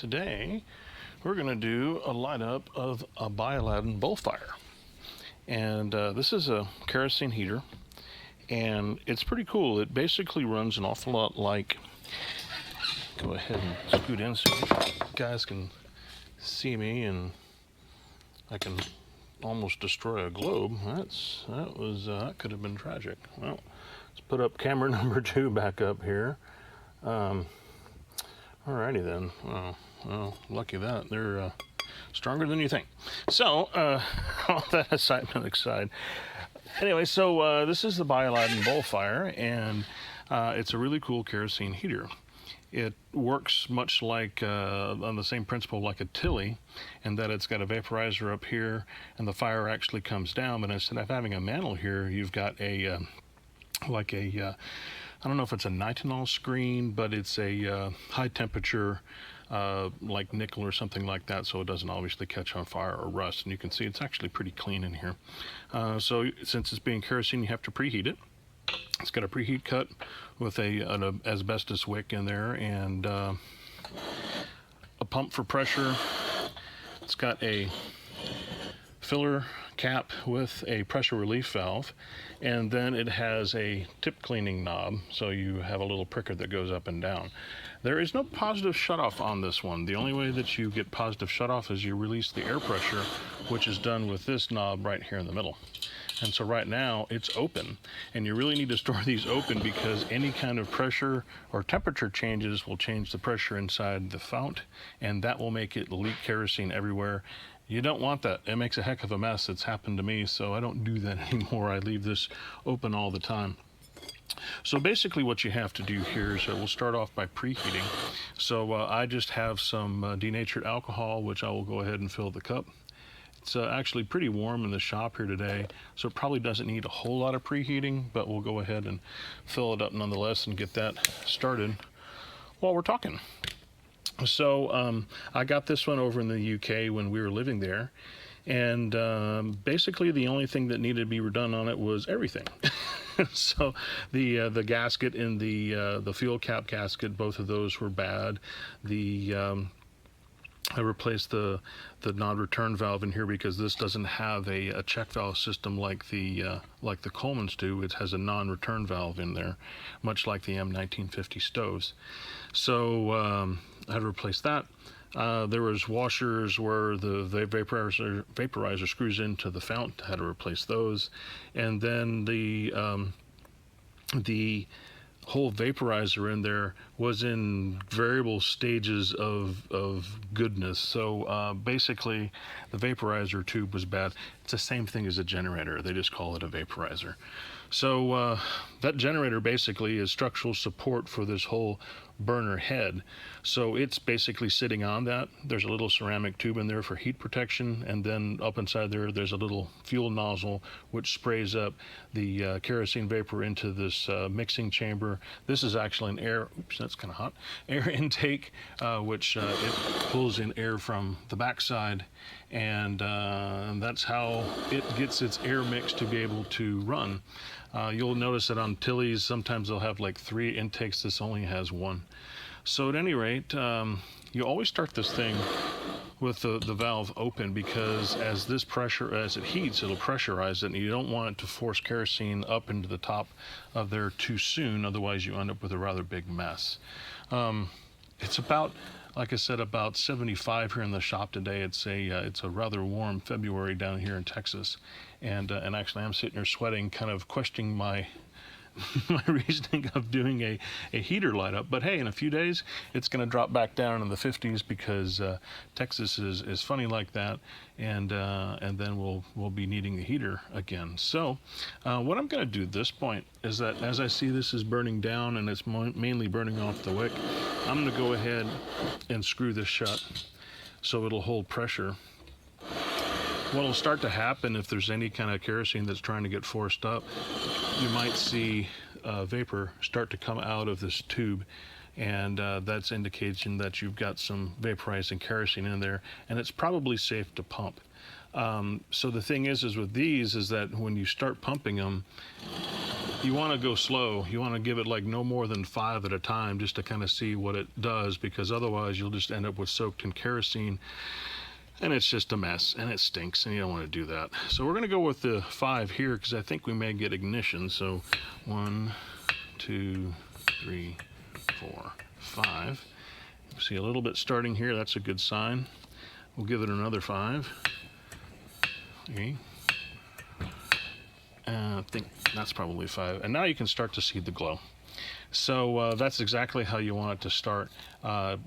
today we're going to do a light up of a Bialaddin bowl fire. And this is a kerosene heater, and it's pretty cool. It basically runs an awful lot like, go ahead and scoot in so you guys can see me, and I can almost destroy a globe. That could have been tragic. Well, let's put up camera number 2 back up here. Alrighty then. Well, lucky that. They're stronger than you think. So, all that excitement aside. Anyway, so this is the Bialaddin bowl fire, and it's a really cool kerosene heater. It works much like, on the same principle like a Tilly, in that it's got a vaporizer up here, and the fire actually comes down, but instead of having a mantle here, you've got a, I don't know if it's a nitinol screen, but it's a high temperature, like nickel or something like that, so it doesn't obviously catch on fire or rust. And you can see it's actually pretty clean in here. So since it's being kerosene, you have to preheat it. It's got a preheat cut with an asbestos wick in there, and a pump for pressure. It's got a filler cap with a pressure relief valve, and then it has a tip cleaning knob, so you have a little pricker that goes up and down. There is no positive shutoff on this one. The only way that you get positive shutoff is you release the air pressure, which is done with this knob right here in the middle. And so right now it's open, and you really need to store these open because any kind of pressure or temperature changes will change the pressure inside the fount, and that will make it leak kerosene everywhere. You don't want that. It makes a heck of a mess. It's happened to me, so I don't do that anymore. I leave this open all the time. So basically what you have to do here is we'll start off by preheating. So I just have some denatured alcohol, which I will go ahead and fill the cup. It's actually pretty warm in the shop here today, so it probably doesn't need a whole lot of preheating, but we'll go ahead and fill it up nonetheless and get that started while we're talking. So I got this one over in the UK when we were living there, and basically the only thing that needed to be redone on it was everything. So the gasket and the fuel cap gasket, both of those were bad. I replaced the non-return valve in here because this doesn't have a check valve system like the Coleman's do. It has a non-return valve in there, much like the M1950 stoves. So I had to replace that. There was washers where the vaporizer screws into the fount. I had to replace those, and then the whole vaporizer in there was in variable stages of goodness. So basically the vaporizer tube was bad. It's the same thing as a generator. They just call it a vaporizer. So that generator basically is structural support for this whole burner head. So it's basically sitting on that. There's a little ceramic tube in there for heat protection, and then up inside there's a little fuel nozzle which sprays up the kerosene vapor into this mixing chamber. This is actually an air, oops, that's kind of hot, air intake, which it pulls in air from the backside, and that's how it gets its air mix to be able to run. You'll notice that on Tillys, sometimes they'll have like 3 intakes. This only has 1. So at any rate, you always start this thing with the valve open, because as it heats, it'll pressurize it, and you don't want it to force kerosene up into the top of there too soon. Otherwise, you end up with a rather big mess. It's about, like I said, about 75 here in the shop today. It's a rather warm February down here in Texas, and actually I'm sitting here sweating, kind of questioning my reasoning of doing a heater light up. But hey, in a few days it's going to drop back down in the 50s because Texas is funny like that, and then we'll be needing the heater again. So what I'm going to do at this point is that as I see this is burning down and it's mainly burning off the wick, I'm going to go ahead and screw this shut so it'll hold pressure. What will start to happen if there's any kind of kerosene that's trying to get forced up, you might see vapor start to come out of this tube, and that's indication that you've got some vaporizing kerosene in there, and it's probably safe to pump. So the thing is with these is that when you start pumping them, you want to go slow. You want to give it like no more than 5 at a time just to kind of see what it does, because otherwise you'll just end up with soaked in kerosene and it's just a mess and it stinks and you don't want to do that. So we're going to go with the 5 here because I think we may get ignition. So 1, 2, 3, 4, 5. See a little bit starting here. That's a good sign. We'll give it another 5. Okay. I think that's probably 5. And now you can start to see the glow. So that's exactly how you want it to start,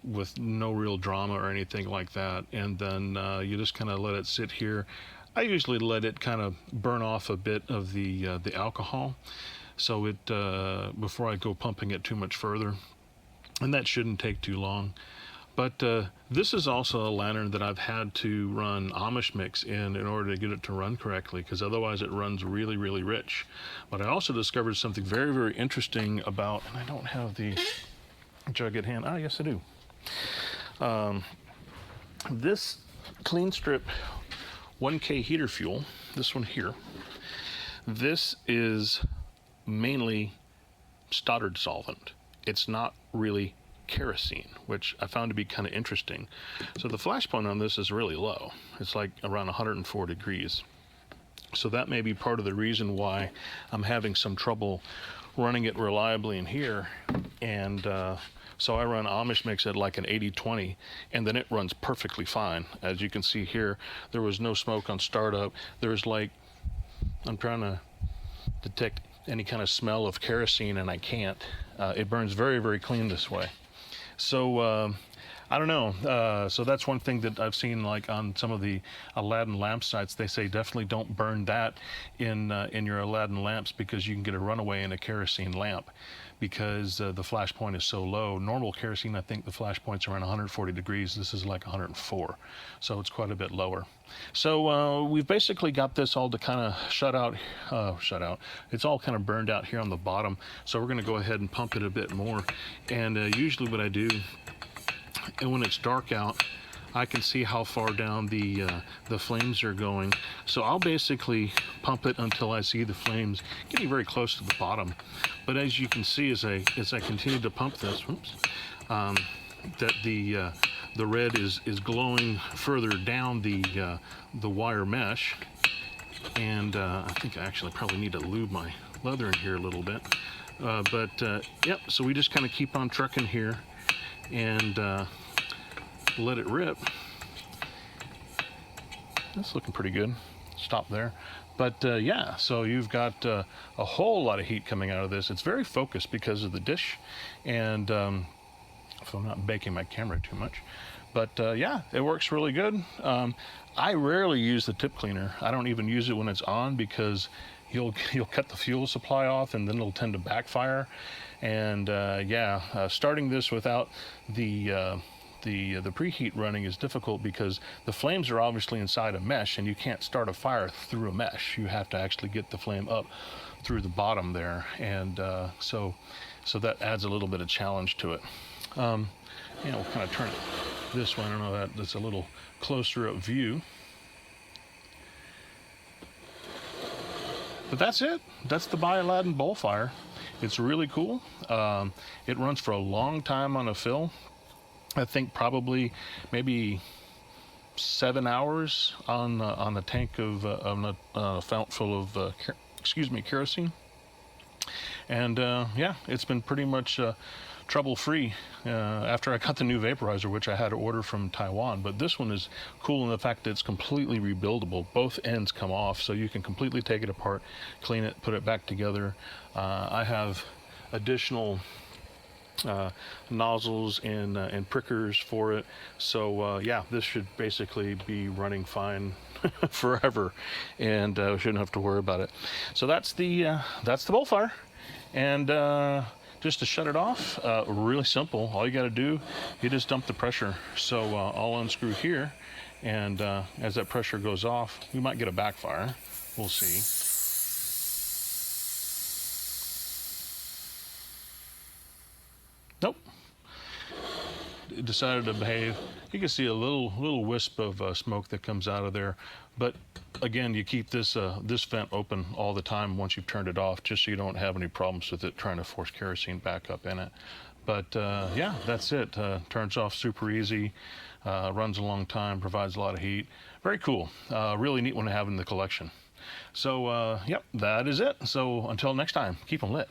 with no real drama or anything like that. And then you just kind of let it sit here. I usually let it kind of burn off a bit of the alcohol, so it before I go pumping it too much further. And that shouldn't take too long. But this is also a lantern that I've had to run Amish mix in order to get it to run correctly, because otherwise it runs really, really rich. But I also discovered something very, very interesting about, and I don't have the jug at hand. Ah, yes, I do. This Clean Strip 1K heater fuel, this one here, this is mainly Stoddard solvent. It's not really kerosene, which I found to be kind of interesting. So the flash point on this is really low. It's like around 104 degrees. So that may be part of the reason why I'm having some trouble running it reliably in here. And so I run Amish mix at like an 80-20, and then it runs perfectly fine. As you can see here, there was no smoke on startup. There's like, I'm trying to detect any kind of smell of kerosene and I can't. It burns very, very clean this way. So I don't know. So that's one thing that I've seen, like on some of the Aladdin lamp sites. They say definitely don't burn that in your Aladdin lamps, because you can get a runaway in a kerosene lamp, because the flash point is so low. Normal kerosene, I think the flash point's around 140 degrees. This is like 104, so it's quite a bit lower. So we've basically got this all to kind of shut out. It's all kind of burned out here on the bottom. So we're going to go ahead and pump it a bit more. And usually what I do, and when it's dark out, I can see how far down the flames are going. So I'll basically pump it until I see the flames getting very close to the bottom. But as you can see, as I continue to pump this, that the red is glowing further down the wire mesh. And I think I actually probably need to lube my leather in here a little bit. Yep, so we just kind of keep on trucking here and let it rip. That's looking pretty good. Stop there. But yeah, so you've got a whole lot of heat coming out of this. It's very focused because of the dish, and if I'm not baking my camera too much. But yeah, it works really good. I rarely use the tip cleaner. I don't even use it when it's on, because you'll cut the fuel supply off and then it'll tend to backfire. And yeah, starting this without the preheat running is difficult, because the flames are obviously inside a mesh and you can't start a fire through a mesh. You have to actually get the flame up through the bottom there, and so that adds a little bit of challenge to it. You know, we'll kind of turn it this way. I don't know, that's a little closer up view. But that's it. That's the Bialaddin bowl fire. It's really cool. It runs for a long time on a fill. I think probably maybe 7 hours on a tank of a fountain full of kerosene. And yeah, it's been pretty much trouble-free after I got the new vaporizer, which I had to order from Taiwan. But this one is cool in the fact that it's completely rebuildable. Both ends come off, so you can completely take it apart, clean it, put it back together. I have additional nozzles and prickers for it. So yeah, this should basically be running fine forever, and we shouldn't have to worry about it. So that's the bowl fire. And just to shut it off, really simple. All you got to do, you just dump the pressure. So I'll unscrew here, and as that pressure goes off, we might get a backfire. We'll see. Nope. decided to behave. You can see a little wisp of smoke that comes out of there, but again, you keep this this vent open all the time once you've turned it off, just so you don't have any problems with it trying to force kerosene back up in it. But yeah, that's it. Turns off super easy, runs a long time, provides a lot of heat. Very cool. Really neat one to have in the collection. So yep, that is it. So until next time, keep them lit.